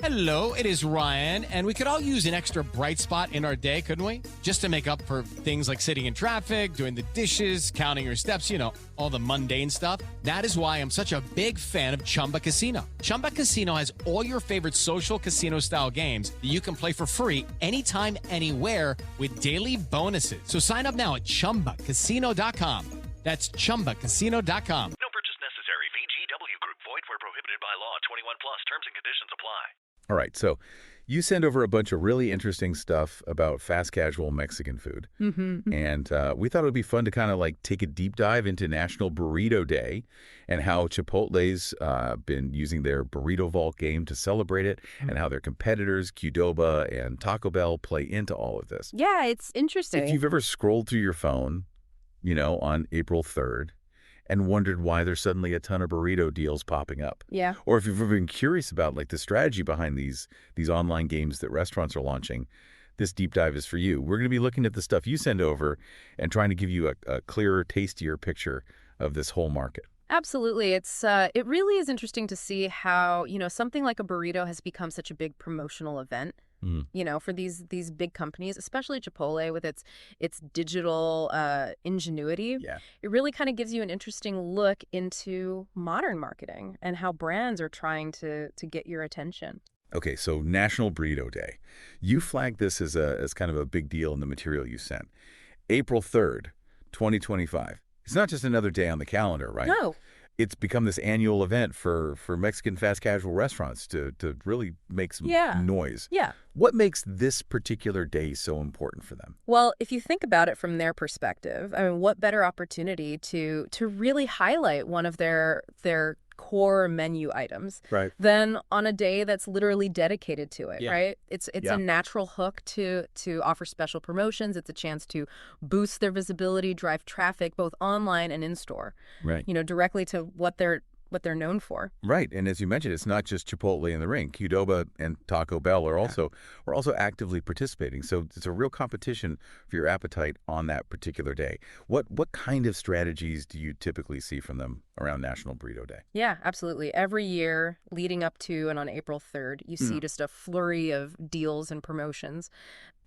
Hello, it is Ryan, and we could all use an extra bright spot in our day, couldn't we? Just to make up for things like sitting in traffic, doing the dishes, counting your steps, all the mundane stuff. That is why I'm such a big fan of Chumba Casino. Chumba Casino has all your favorite social casino-style games that you can play for free anytime, anywhere with daily bonuses. So sign up now at ChumbaCasino.com. That's ChumbaCasino.com. No purchase necessary. VGW Group. Void where prohibited by law. 21 plus. Terms and conditions apply. All right, so you send over a bunch of really interesting stuff about fast casual Mexican food. And we thought it would be fun to kind of like take a deep dive into National Burrito Day and how Chipotle's been using their Burrito Vault game to celebrate it and how their competitors, Qdoba and Taco Bell, play into all of this. Yeah, it's interesting. If you've ever scrolled through your phone, on April 3rd, and wondered why there's suddenly a ton of burrito deals popping up. Yeah. Or if you've ever been curious about like the strategy behind these online games that restaurants are launching, this deep dive is for you. We're going to be looking at the stuff you send over and trying to give you a clearer, tastier picture of this whole market. Absolutely. It really is interesting to see how, something like a burrito has become such a big promotional event. For these big companies, especially Chipotle with its digital ingenuity. Yeah. It really kind of gives you an interesting look into modern marketing and how brands are trying to get your attention. Okay, so National Burrito Day. You flagged this as kind of a big deal in the material you sent. April 3rd, 2025. It's not just another day on the calendar, right? No. It's become this annual event for Mexican fast casual restaurants to really make some noise. Yeah. What makes this particular day so important for them? Well, if you think about it from their perspective, I mean, what better opportunity to really highlight one of their core menu items than on a day that's literally dedicated to it, right? It's a natural hook to offer special promotions. It's a chance to boost their visibility, drive traffic both online and in store. Right. Directly to what they're known for. Right. And as you mentioned, it's not just Chipotle in the ring. Qdoba and Taco Bell are also actively participating. So it's a real competition for your appetite on that particular day. What kind of strategies do you typically see from them around National Burrito Day? Yeah, absolutely. Every year leading up to and on April 3rd, you see just a flurry of deals and promotions.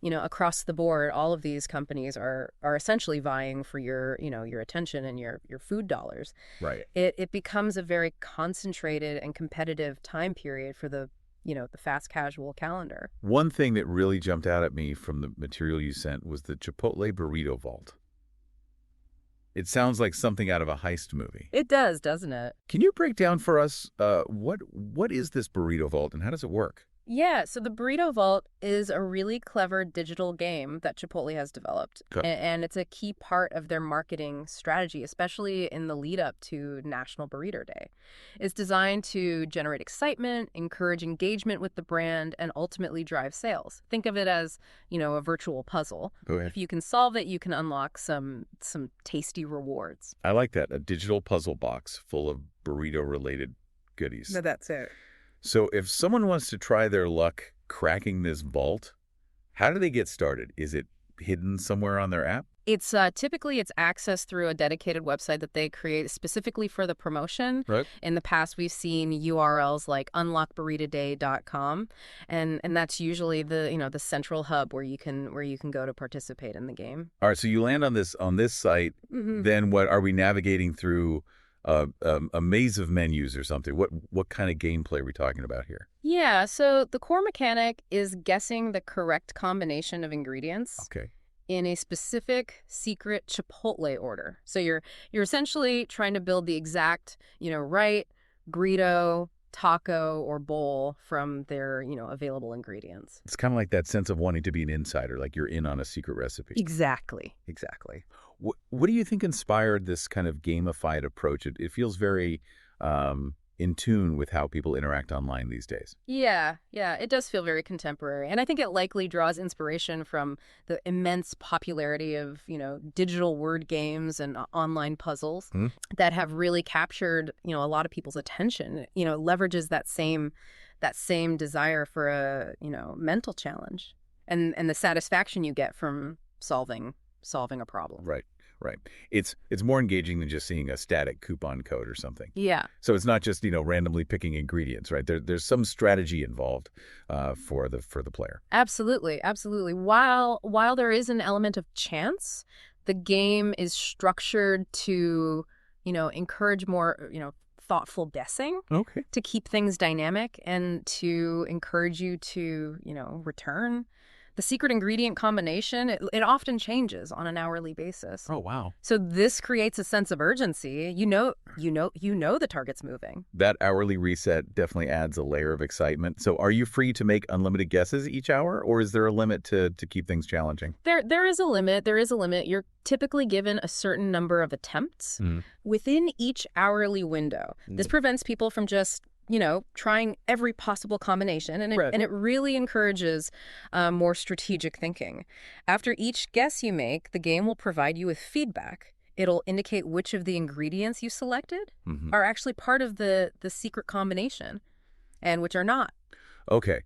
Across the board, all of these companies are essentially vying for your attention and your food dollars. Right. It becomes a very concentrated and competitive time period for the fast casual calendar. One thing that really jumped out at me from the material you sent was the Chipotle Burrito Vault. It sounds like something out of a heist movie. It does, doesn't it? Can you break down for us what is this Burrito Vault and how does it work? Yeah, so the Burrito Vault is a really clever digital game that Chipotle has developed. Okay. And it's a key part of their marketing strategy, especially in the lead up to National Burrito Day. It's designed to generate excitement, encourage engagement with the brand, and ultimately drive sales. Think of it as, a virtual puzzle. Go ahead. If you can solve it, you can unlock some tasty rewards. I like that, a digital puzzle box full of burrito-related goodies. No, that's it. So if someone wants to try their luck cracking this vault, how do they get started? Is it hidden somewhere on their app? It's typically accessed through a dedicated website that they create specifically for the promotion. Right. In the past, we've seen URLs like unlockburritoday.com, and that's usually the central hub where you can go to participate in the game. All right, so you land on this site. Then what are we navigating through? A maze of menus or something? What kind of gameplay are we talking about here? Yeah, so the core mechanic is guessing the correct combination of ingredients in a specific secret Chipotle order. So you're essentially trying to build the exact, right burrito, taco, or bowl from their, available ingredients. It's kind of like that sense of wanting to be an insider, like you're in on a secret recipe. Exactly. What do you think inspired this kind of gamified approach? It feels very in tune with how people interact online these days. Yeah, it does feel very contemporary. And I think it likely draws inspiration from the immense popularity of, digital word games and online puzzles that have really captured, a lot of people's attention, leverages that same desire for a, mental challenge and the satisfaction you get from solving a problem. Right. Right. It's more engaging than just seeing a static coupon code or something. Yeah. So it's not just, randomly picking ingredients, right? There's some strategy involved for the player. Absolutely. Absolutely. While there is an element of chance, the game is structured to, encourage more, thoughtful guessing. Okay. To keep things dynamic and to encourage you to, return. The secret ingredient combination, it often changes on an hourly basis. Oh, wow. So this creates a sense of urgency. You know the target's moving. That hourly reset definitely adds a layer of excitement. So are you free to make unlimited guesses each hour, or is there a limit to keep things challenging? There is a limit. There is a limit. You're typically given a certain number of attempts within each hourly window. This prevents people from just trying every possible combination. And it really encourages more strategic thinking. After each guess you make, the game will provide you with feedback. It'll indicate which of the ingredients you selected are actually part of the secret combination and which are not. Okay.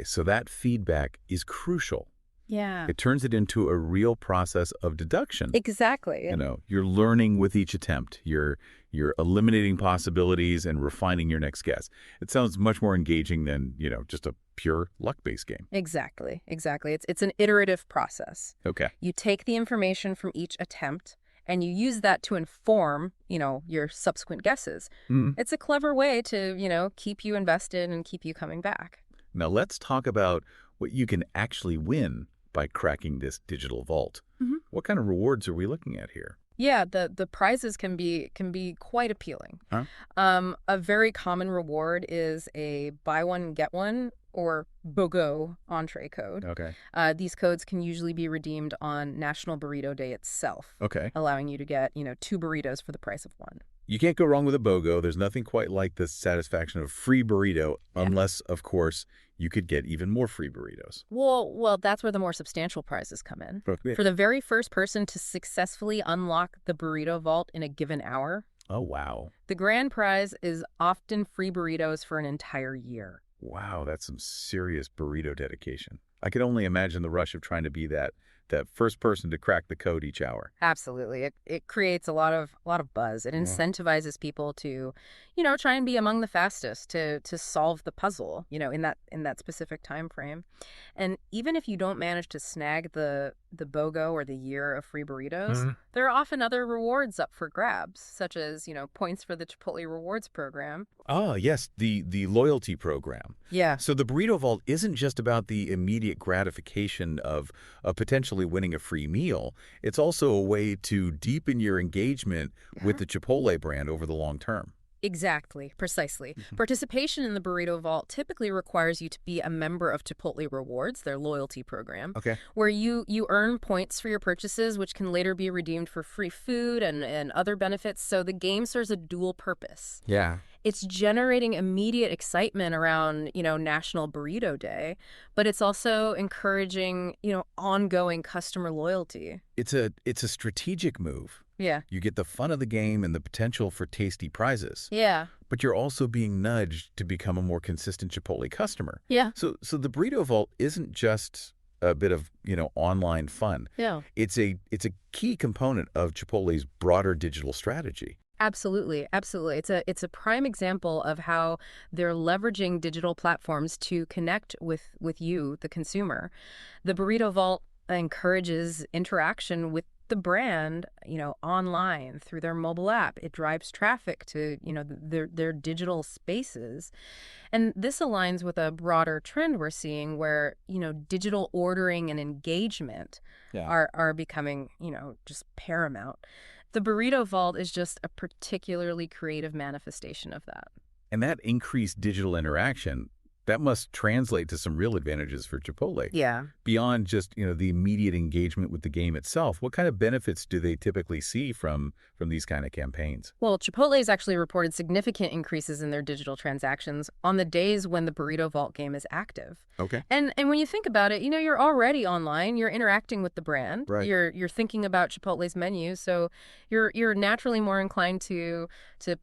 So that feedback is crucial. Yeah. It turns it into a real process of deduction. Exactly. You're learning with each attempt. You're eliminating possibilities and refining your next guess. It sounds much more engaging than, just a pure luck-based game. Exactly. It's an iterative process. Okay. You take the information from each attempt and you use that to inform, your subsequent guesses. It's a clever way to, keep you invested and keep you coming back. Now let's talk about what you can actually win by cracking this digital vault. What kind of rewards are we looking at here? Yeah, the prizes can be quite appealing. Huh? A very common reward is a buy one get one or BOGO entree code. Okay. These codes can usually be redeemed on National Burrito Day itself. Okay. Allowing you to get 2 burritos for the price of 1. You can't go wrong with a BOGO. There's nothing quite like the satisfaction of free burrito, unless, of course, you could get even more free burritos. Well, that's where the more substantial prizes come in. Okay. For the very first person to successfully unlock the burrito vault in a given hour. Oh, wow. The grand prize is often free burritos for an entire year. Wow, that's some serious burrito dedication. I could only imagine the rush of trying to be that first person to crack the code each hour. Absolutely. It creates a lot of buzz. It incentivizes people to, try and be among the fastest to solve the puzzle, in that specific time frame. And even if you don't manage to snag the BOGO or the year of free burritos, there are often other rewards up for grabs, such as, points for the Chipotle Rewards program. Oh, yes, the loyalty program. Yeah. So the Burrito Vault isn't just about the immediate gratification of potentially winning a free meal. It's also a way to deepen your engagement with the Chipotle brand over the long term. Exactly. Precisely. Participation in the Burrito Vault typically requires you to be a member of Chipotle Rewards, their loyalty program, where you earn points for your purchases, which can later be redeemed for free food and other benefits. So the game serves a dual purpose. Yeah. It's generating immediate excitement around, National Burrito Day, but it's also encouraging, ongoing customer loyalty. It's a strategic move. Yeah. You get the fun of the game and the potential for tasty prizes. Yeah. But you're also being nudged to become a more consistent Chipotle customer. Yeah. So the Burrito Vault isn't just a bit of, online fun. Yeah. It's a key component of Chipotle's broader digital strategy. Absolutely. It's a prime example of how they're leveraging digital platforms to connect with you, the consumer. The Burrito Vault encourages interaction with the brand, online through their mobile app. It drives traffic to, their digital spaces. And this aligns with a broader trend we're seeing where, digital ordering and engagement are becoming, just paramount. The Burrito Vault is just a particularly creative manifestation of that. And that increased digital interaction, that must translate to some real advantages for Chipotle. Yeah. Beyond just, the immediate engagement with the game itself, what kind of benefits do they typically see from these kind of campaigns? Well, Chipotle has actually reported significant increases in their digital transactions on the days when the Burrito Vault game is active. Okay. And when you think about it, you're already online, you're interacting with the brand, right. You're thinking about Chipotle's menu, so you're naturally more inclined to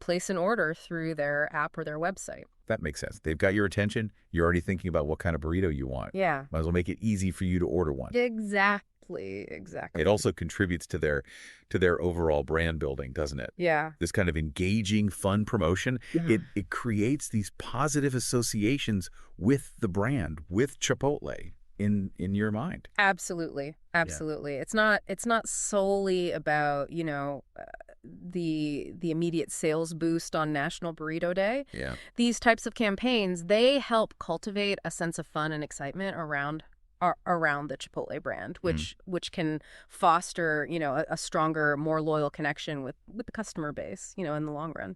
place an order through their app or their website. That makes sense. They've got your attention. You're already thinking about what kind of burrito you want. Yeah. Might as well make it easy for you to order one. Exactly. Exactly. It also contributes to their overall brand building, doesn't it? Yeah. This kind of engaging, fun promotion, it creates these positive associations with the brand, with Chipotle in your mind. Absolutely. Absolutely. Yeah. It's not solely about, the immediate sales boost on National Burrito Day. Yeah. These types of campaigns, they help cultivate a sense of fun and excitement around the Chipotle brand, which can foster, a stronger, more loyal connection with the customer base, in the long run.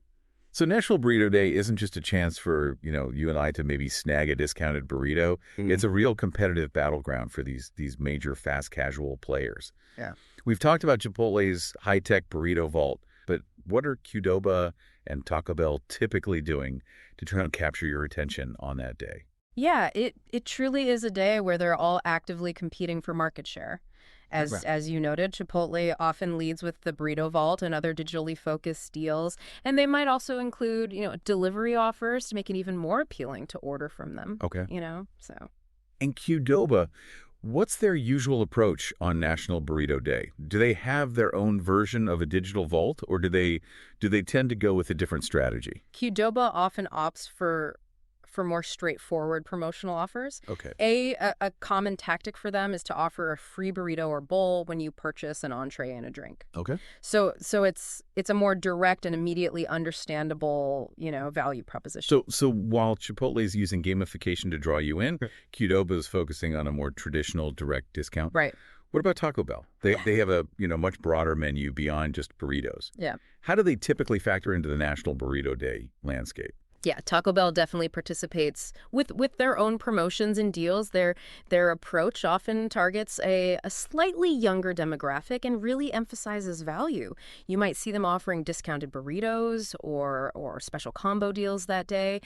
So National Burrito Day isn't just a chance for, you and I to maybe snag a discounted burrito. It's a real competitive battleground for these major fast casual players. Yeah. We've talked about Chipotle's high-tech burrito vault, but what are Qdoba and Taco Bell typically doing to try and capture your attention on that day? Yeah, it truly is a day where they're all actively competing for market share. As you noted, Chipotle often leads with the Burrito Vault and other digitally focused deals, and they might also include, delivery offers to make it even more appealing to order from them. Okay. So. And Qdoba, what's their usual approach on National Burrito Day? Do they have their own version of a digital vault, or do they tend to go with a different strategy? Qdoba often opts for more straightforward promotional offers. Okay. A common tactic for them is to offer a free burrito or bowl when you purchase an entree and a drink. Okay. So it's a more direct and immediately understandable, value proposition. So while Chipotle is using gamification to draw you in, Qdoba is focusing on a more traditional direct discount. Right. What about Taco Bell? They have a much broader menu beyond just burritos. Yeah. How do they typically factor into the National Burrito Day landscape? Yeah, Taco Bell definitely participates with their own promotions and deals. Their approach often targets a slightly younger demographic and really emphasizes value. You might see them offering discounted burritos or special combo deals that day,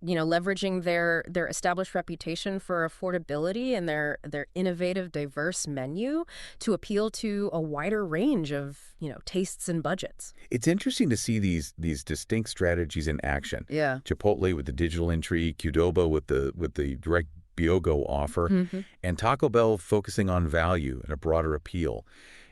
leveraging their established reputation for affordability and their innovative, diverse menu to appeal to a wider range of, tastes and budgets. It's interesting to see these distinct strategies in action. Yeah. Chipotle with the digital entry, Qdoba with the direct BioGo offer, and Taco Bell focusing on value and a broader appeal.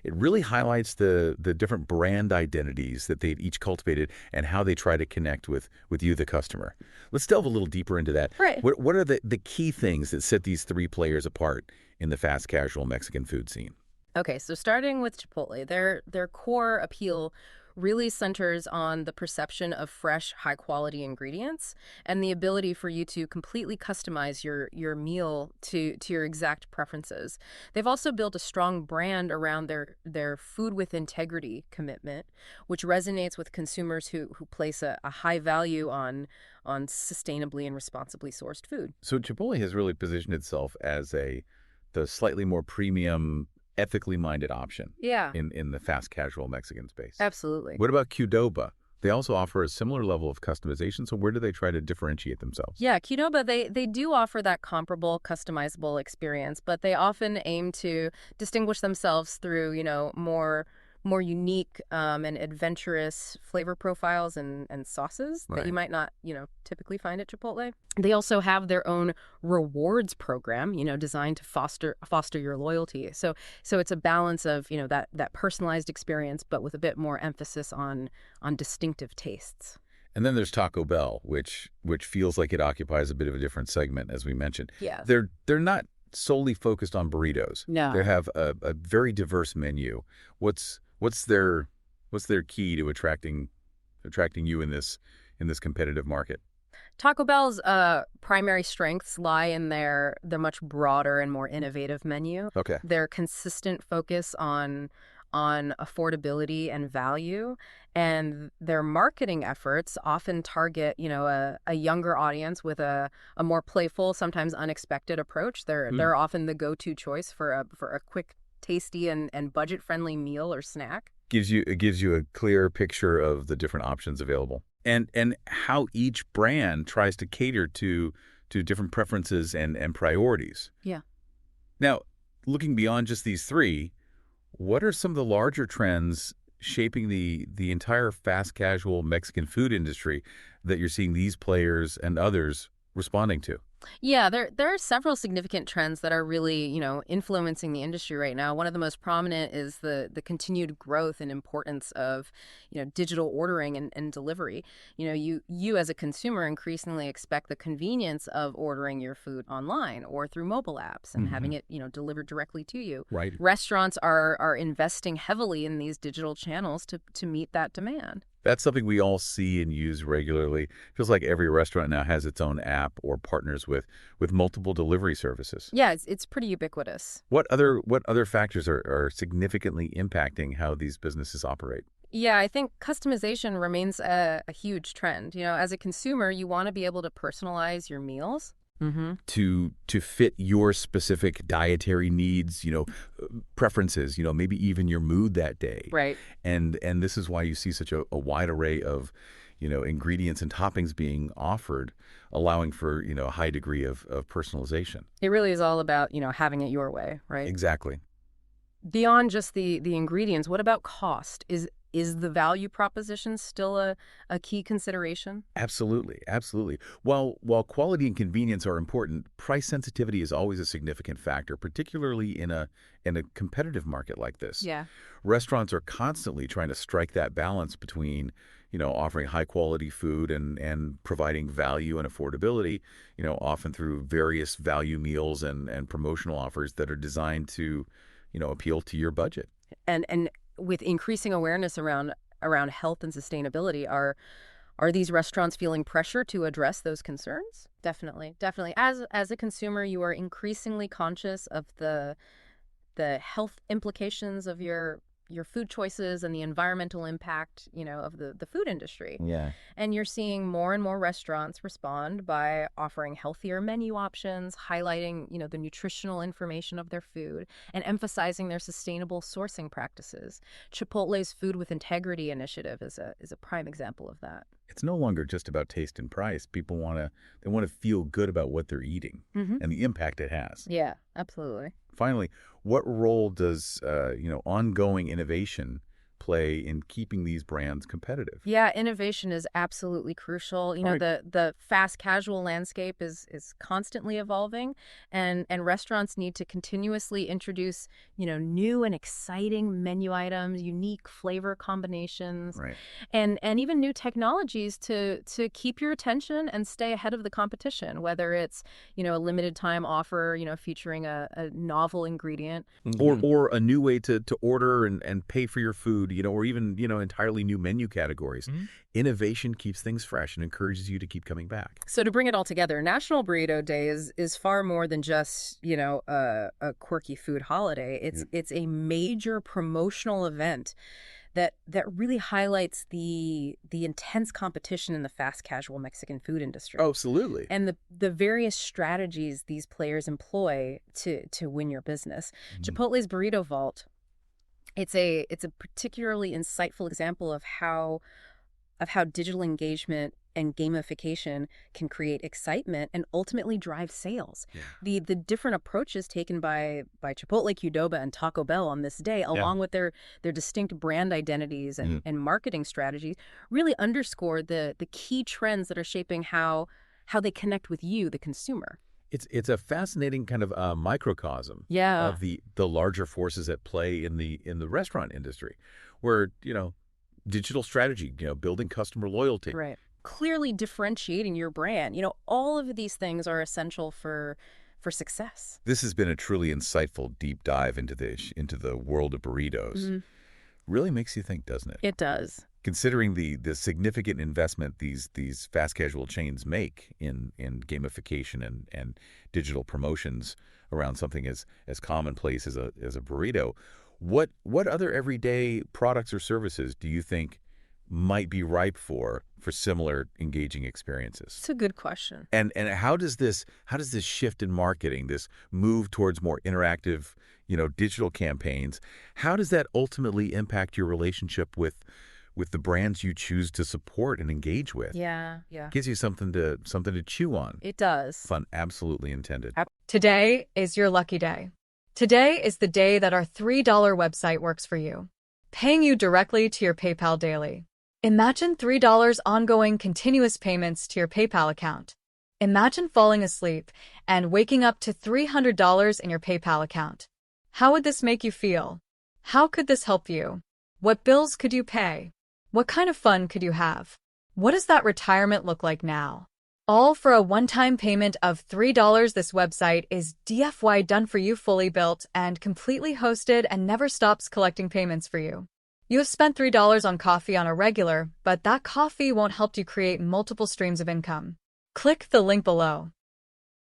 It really highlights the different brand identities that they've each cultivated and how they try to connect with you, the customer. Let's delve a little deeper into that. Right. What are the key things that set these three players apart in the fast casual Mexican food scene? Okay, so starting with Chipotle, their core appeal really centers on the perception of fresh, high-quality ingredients and the ability for you to completely customize your meal to your exact preferences. They've also built a strong brand around their food with integrity commitment, which resonates with consumers who place a high value on sustainably and responsibly sourced food. So Chipotle has really positioned itself as the slightly more premium, ethically minded option in the fast casual Mexican space. Absolutely. What about Qdoba? They also offer a similar level of customization, so where do they try to differentiate themselves? Yeah, Qdoba, they do offer that comparable, customizable experience, but they often aim to distinguish themselves through, more unique and adventurous flavor profiles and sauces that you might not, typically find at Chipotle. They also have their own rewards program, designed to foster your loyalty. So it's a balance of, that personalized experience, but with a bit more emphasis on distinctive tastes. And then there's Taco Bell, which feels like it occupies a bit of a different segment, as we mentioned. Yeah. They're not solely focused on burritos. No. They have a very diverse menu. What's their key to attracting you in this competitive market? Taco Bell's primary strengths lie in their much broader and more innovative menu. Okay. Their consistent focus on affordability and value, and their marketing efforts often target, a younger audience with a more playful, sometimes unexpected approach. They're often the go-to choice for a quick, tasty and budget-friendly meal or snack. It gives you a clear picture of the different options available and how each brand tries to cater to different preferences and priorities. Yeah. Now, looking beyond just these three, what are some of the larger trends shaping the entire fast casual Mexican food industry that you're seeing these players and others responding to? Yeah, there are several significant trends that are really, influencing the industry right now. One of the most prominent is the continued growth and importance of, digital ordering and delivery. You as a consumer increasingly expect the convenience of ordering your food online or through mobile apps and having it, delivered directly to you. Right. Restaurants are investing heavily in these digital channels to meet that demand. That's something we all see and use regularly. Feels like every restaurant now has its own app or partners with multiple delivery services. Yeah, it's pretty ubiquitous. What other factors are significantly impacting how these businesses operate? Yeah, I think customization remains a huge trend. As a consumer, you want to be able to personalize your meals. To fit your specific dietary needs, preferences, maybe even your mood that day. Right. And this is why you see such a wide array of, ingredients and toppings being offered, allowing for, a high degree of personalization. It really is all about, having it your way, right? Exactly. Beyond just the ingredients, what about cost? Is the value proposition still a key consideration? Absolutely. Absolutely. While quality and convenience are important, price sensitivity is always a significant factor, particularly in a competitive market like this. Yeah. Restaurants are constantly trying to strike that balance between, offering high quality food and providing value and affordability, often through various value meals and promotional offers that are designed to, appeal to your budget. And with increasing awareness around health and sustainability, are these restaurants feeling pressure to address those concerns? Definitely. As a consumer, you are increasingly conscious of the health implications of your food choices and the environmental impact, of the food industry. Yeah. And you're seeing more and more restaurants respond by offering healthier menu options, highlighting, the nutritional information of their food, and emphasizing their sustainable sourcing practices. Chipotle's Food with Integrity initiative is a prime example of that. It's no longer just about taste and price. People want to feel good about what they're eating and the impact it has. Yeah, absolutely. Finally, what role does ongoing innovation play in keeping these brands competitive? Yeah, innovation is absolutely crucial. The fast casual landscape is constantly evolving, and restaurants need to continuously introduce, new and exciting menu items, unique flavor combinations, Right. and even new technologies to keep your attention and stay ahead of the competition, whether it's, a limited time offer, featuring a novel ingredient. Or a new way to order and pay for your food, or even, entirely new menu categories. Innovation keeps things fresh and encourages you to keep coming back. So to bring it all together, National Burrito Day is far more than just, a quirky food holiday. It's a major promotional event that really highlights the intense competition in the fast casual Mexican food industry. Oh, absolutely. And the various strategies these players employ to win your business. Chipotle's Burrito Vault, it's a particularly insightful example of how digital engagement and gamification can create excitement and ultimately drive sales. Yeah. The different approaches taken by Chipotle, Qdoba, and Taco Bell on this day, along with their distinct brand identities and marketing strategies, really underscore the key trends that are shaping how they connect with you, the consumer. It's a fascinating kind of microcosm of the larger forces at play in the restaurant industry, where digital strategy, building customer loyalty, right, clearly differentiating your brand. All of these things are essential for success. This has been a truly insightful deep dive into the world of burritos. Really makes you think, doesn't it? It does. Considering the significant investment these fast casual chains make in gamification and digital promotions around something as commonplace as a burrito, what other everyday products or services do you think might be ripe for similar engaging experiences? It's a good question. And how does this shift in marketing, this move towards more interactive, digital campaigns, how does that ultimately impact your relationship with the brands you choose to support and engage with? Yeah. Gives you something to chew on. It does. Fun absolutely intended. Today is your lucky day. Today is the day that our $3 website works for you, paying you directly to your PayPal daily. Imagine $3 ongoing continuous payments to your PayPal account. Imagine falling asleep and waking up to $300 in your PayPal account. How would this make you feel? How could this help you? What bills could you pay? What kind of fun could you have? What does that retirement look like now? All for a one-time payment of $3. This website is DFY done for you, fully built and completely hosted, and never stops collecting payments for you. You have spent $3 on coffee on a regular, but that coffee won't help you create multiple streams of income. Click the link below.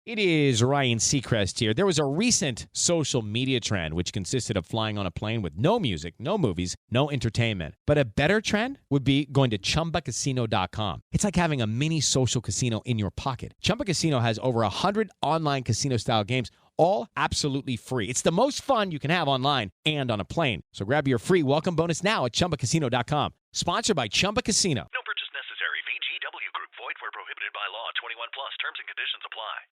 It is Ryan Seacrest here. There was a recent social media trend which consisted of flying on a plane with no music, no movies, no entertainment. But a better trend would be going to ChumbaCasino.com. It's like having a mini social casino in your pocket. Chumba Casino has over 100 online casino-style games, all absolutely free. It's the most fun you can have online and on a plane. So grab your free welcome bonus now at ChumbaCasino.com. Sponsored by Chumba Casino. No purchase necessary. VGW Group. Void where prohibited by law. 21 plus. Terms and conditions apply.